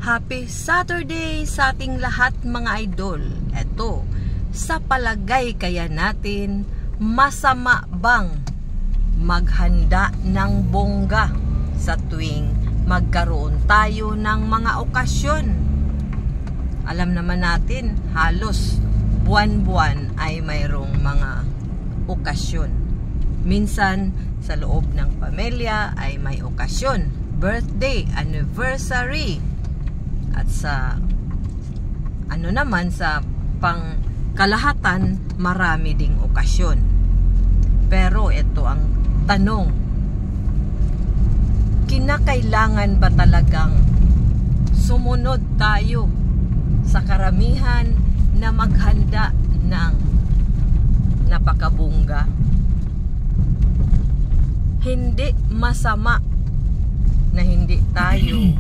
Happy Saturday sa ating lahat mga idol. Eto, sa palagay kaya natin, masama bang maghanda ng bongga sa tuwing magkaroon tayo ng mga okasyon? Alam naman natin, halos buwan-buwan ay mayroong mga okasyon. Minsan, sa loob ng pamilya ay may okasyon. Birthday, anniversary. At sa sa pangkalahatan, marami ding okasyon. Pero ito ang tanong, kinakailangan ba talagang sumunod tayo sa karamihan na maghanda ng napakabongga? Hindi masama na hindi tayo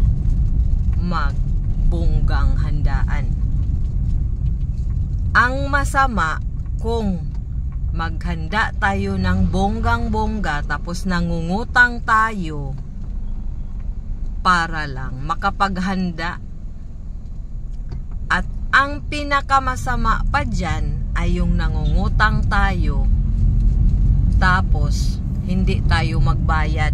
magbonggang handaan. Ang masama kung maghanda tayo ng bonggang-bongga tapos nangungutang tayo para lang makapaghanda. At ang pinakamasama pa dyan ay yung nangungutang tayo tapos hindi tayo magbayad.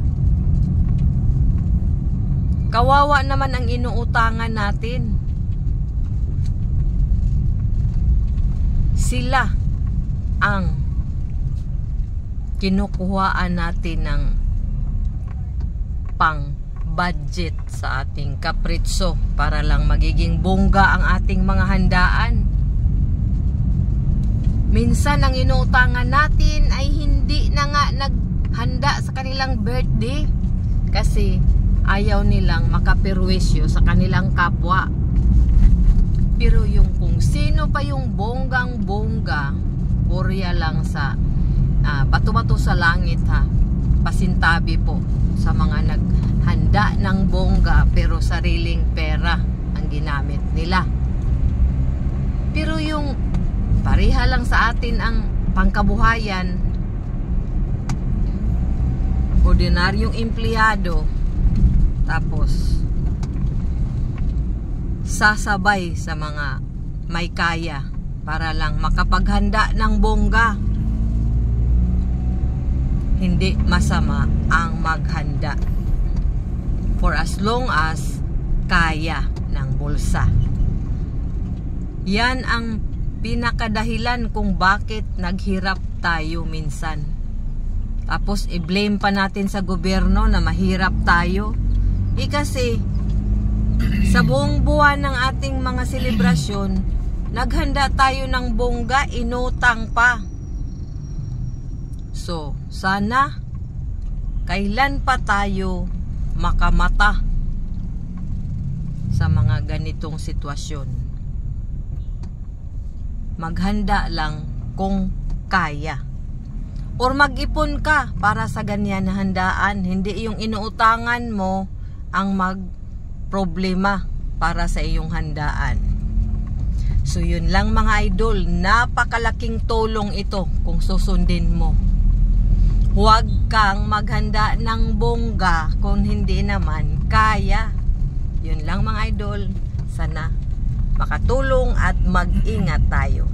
Kawawa naman ang inuutangan natin. Sila ang kinukuhaan natin ng pang-budget sa ating kapritso para lang magiging bongga ang ating mga handaan. Minsan ang inuutangan natin ay hindi na nga naghanda sa kanilang birthday kasi ayaw nilang makapirwisyo sa kanilang kapwa. Pero yung kung sino pa yung bonggang-bongga, purya lang sa bato-bato sa langit ha. Pasintabi po sa mga naghanda ng bongga pero sariling pera ang ginamit nila. Pero yung pareha lang sa atin ang pangkabuhayan, ordinaryong empleyado, tapos sasabay sa mga may kaya para lang makapaghanda ng bongga. Hindi masama ang maghanda for as long as kaya ng bulsa. Yan ang pinakadahilan kung bakit naghirap tayo minsan. Tapos i-blame pa natin sa gobyerno na mahirap tayo. Kasi sa buong buwan ng ating mga selebrasyon, naghanda tayo ng bongga, inutang pa. So, sana kailan pa tayo makamata sa mga ganitong sitwasyon. Maghanda lang kung kaya. Or mag-ipon ka para sa ganyan na handaan. Hindi yung inuutangan mo ang magproblema para sa iyong handaan. So yun lang mga idol, napakalaking tulong ito kung susundin mo. Huwag kang maghanda ng bongga kung hindi naman kaya. Yun lang mga idol, sana makatulong at mag-ingat tayo.